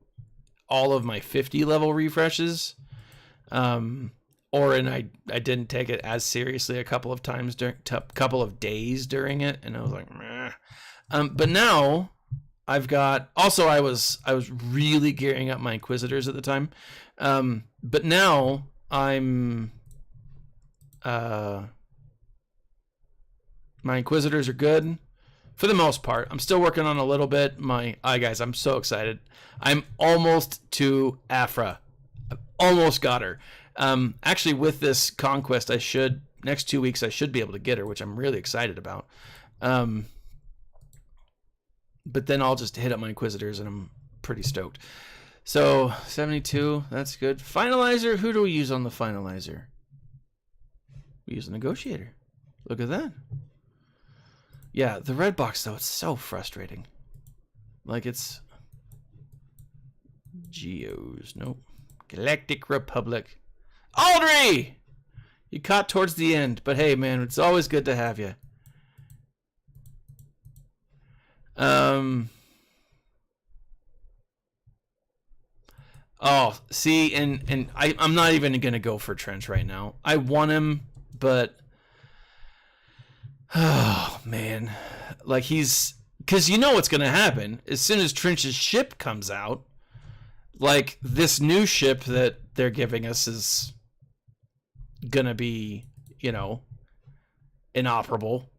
all of my 50 level refreshes, and I didn't take it as seriously a couple of times during a couple of days during it, and I was like, meh. But now I've got, also I was really gearing up my Inquisitors at the time, but now I'm my Inquisitors are good for the most part. I'm still working on a little bit. Guys, I'm so excited. I'm almost to Afra. I've almost got her. Actually, with this conquest, next 2 weeks, I should be able to get her, which I'm really excited about. But then I'll just hit up my Inquisitors, and I'm pretty stoked. So, 72, that's good. Finalizer, who do we use on the Finalizer? We use a Negotiator. Look at that. Yeah, the red box, though, it's so frustrating. Like, it's Geos. Nope. Galactic Republic. Aldry! You caught towards the end, but hey, man, it's always good to have you. Oh, see, and I'm not even going to go for Trench right now. I want him, but oh, man. Like, because you know what's going to happen. As soon as Trench's ship comes out, like, this new ship that they're giving us is going to be, inoperable.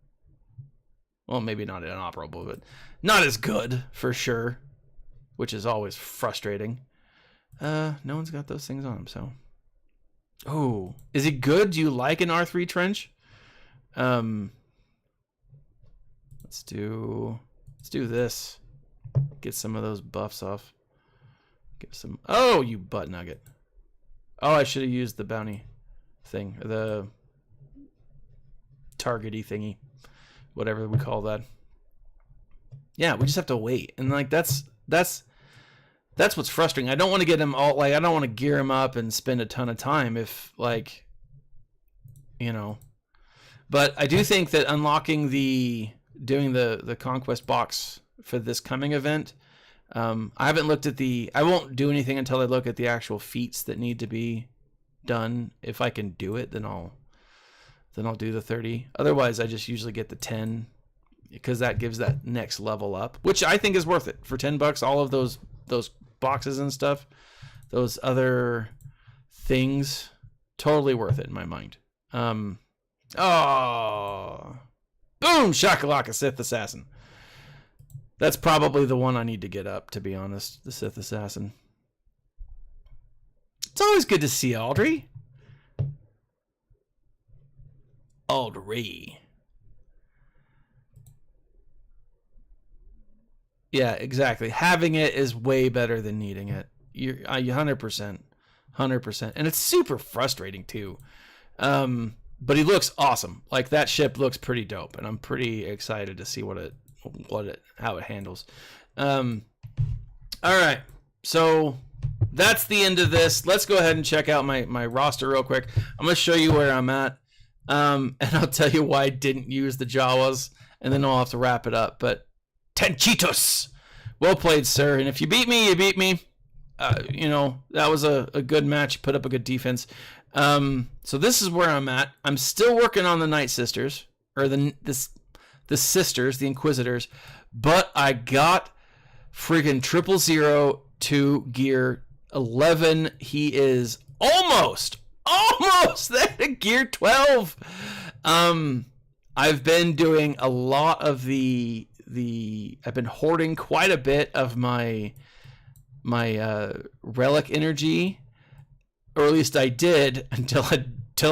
Well, maybe not inoperable, but not as good, for sure, which is always frustrating. No one's got those things on him, so. Oh, is he good? Do you like an R3 Trench? Let's do this. Get some of those buffs off. Give some. Oh, you butt nugget. Oh, I should have used the bounty thing, the targety thingy, whatever we call that. Yeah, we just have to wait, and like that's what's frustrating. I don't want to get him all, like, I don't want to gear him up and spend a ton of time if, like, But I do think that unlocking doing the conquest box for this coming event, I haven't looked at I won't do anything until I look at the actual feats that need to be done. If I can do it, then I'll do the 30. Otherwise, I just usually get the 10 because that gives that next level up, which I think is worth it for $10. All of those boxes and stuff, those other things, totally worth it in my mind. Boom, shakalaka Sith Assassin. That's probably the one I need to get up, to be honest, the Sith Assassin. It's always good to see Aldry. Yeah, exactly. Having it is way better than needing it. You're 100%. And it's super frustrating too. But he looks awesome. Like, that ship looks pretty dope, and I'm pretty excited to see how it handles. All right. So that's the end of this. Let's go ahead and check out my roster real quick. I'm going to show you where I'm at. And I'll tell you why I didn't use the Jawas, and then I'll have to wrap it up. But Tanchitos. Well played, sir. And if you beat me, you beat me. You know, that was a good match. Put up a good defense. So this is where I'm at. I'm still working on the Night Sisters, or the sisters, the Inquisitors, but I got friggin' 000 to gear 11. He is almost there to gear 12. I've been doing a lot of I've been hoarding quite a bit of my relic energy, or at least I did until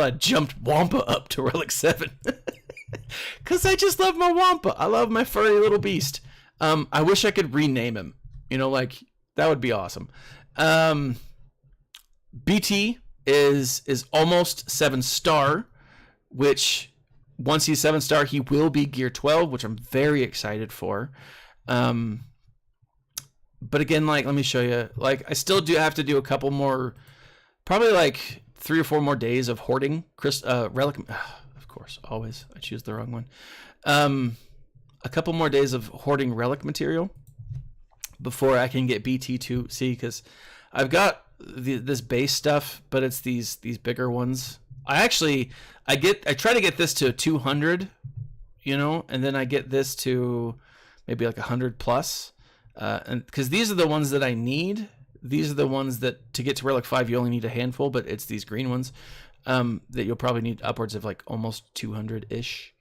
I jumped Wampa up to relic 7. Because I just love my Wampa. I love my furry little beast. I wish I could rename him. You know, like, that would be awesome. BT is almost 7-star, which once he's 7-star, he will be gear 12, which I'm very excited for. But again, like, let me show you. Like, I still do have to do a couple more, probably like 3 or 4 more days of hoarding relic. Of course, always I choose the wrong one. A couple more days of hoarding relic material before I can get BT to see, because I've got this base stuff, but it's these bigger ones. I try to get this to 200, you know, and then I get this to maybe like 100 plus, and because these are the ones that I need. These are the ones that to get to relic 5 you only need a handful, but it's these green ones that you'll probably need upwards of like almost 200 ish.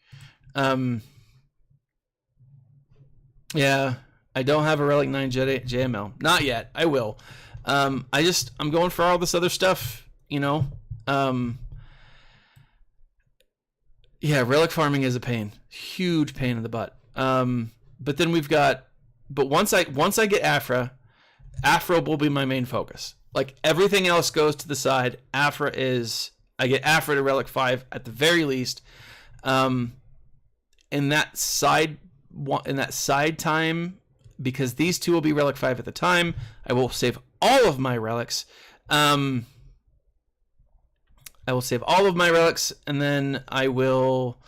Yeah, I don't have a relic 9 JML, not yet. I will. I'm going for all this other stuff, you know. Yeah, relic farming is a pain, huge pain in the butt. But then once I get Afra will be my main focus. Like, everything else goes to the side. I get Afra to relic 5 at the very least. In that side time, because these two will be relic 5 at the time, I will save all of my relics. I will save all of my relics, and then I will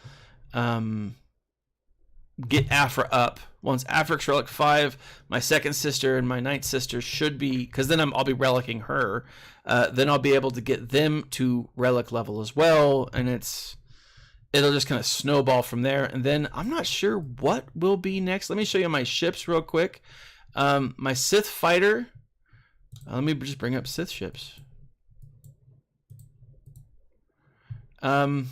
get Afra up. Once Afra's relic 5, my second sister and my ninth sister should be, because then I'll be relicking her. Then I'll be able to get them to relic level as well, and it'll just kind of snowball from there. And then I'm not sure what will be next. Let me show you my ships real quick. My Sith fighter. Let me just bring up Sith ships. I've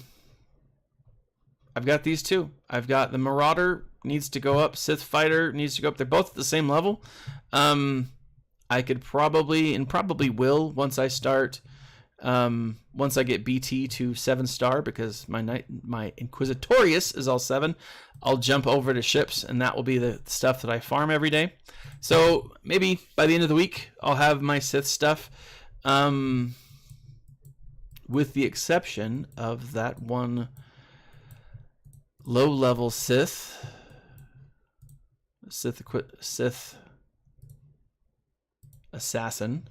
got these two. I've got the Marauder needs to go up. Sith fighter needs to go up. They're both at the same level. I could probably will once I start. Once I get BT to 7-star, because my Inquisitorius is all 7, I'll jump over to ships, and that will be the stuff that I farm every day. So maybe by the end of the week, I'll have my Sith stuff, with the exception of that one low-level Sith assassin.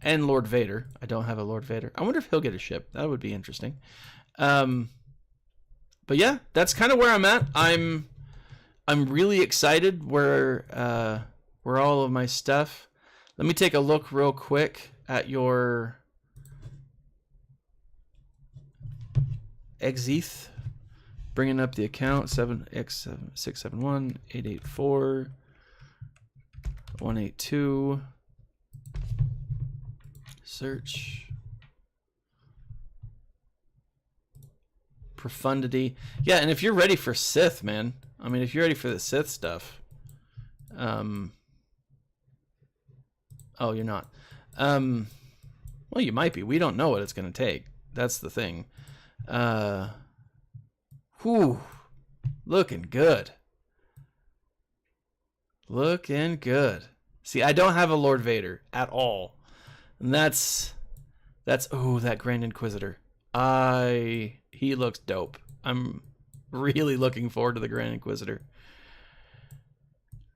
And Lord Vader. I don't have a Lord Vader. I wonder if he'll get a ship. That would be interesting. But yeah, that's kind of where I'm at. I'm really excited where all of my stuff. Let me take a look real quick at your Exeth. Bringing up the account 7X671-884-182. Search. Profundity. Yeah, and if you're ready for Sith, man. I mean, if you're ready for the Sith stuff. Oh, you're not. Well, you might be. We don't know what it's going to take. That's the thing. Whew. Looking good. Looking good. See, I don't have a Lord Vader at all. And that's that Grand Inquisitor. He looks dope. I'm really looking forward to the Grand Inquisitor.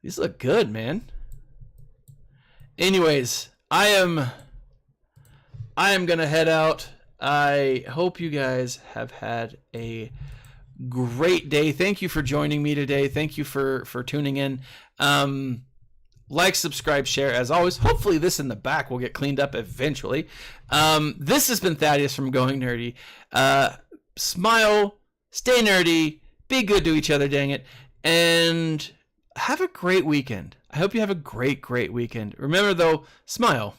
These look good, man. Anyways, I am gonna head out. I hope you guys have had a great day. Thank you for joining me today. Thank you for tuning in. Like, subscribe, share, as always. Hopefully this in the back will get cleaned up eventually. This has been Thaddeus from Going Nerdy. Smile, stay nerdy, be good to each other, dang it, and have a great weekend. I hope you have a great weekend. Remember, though, smile.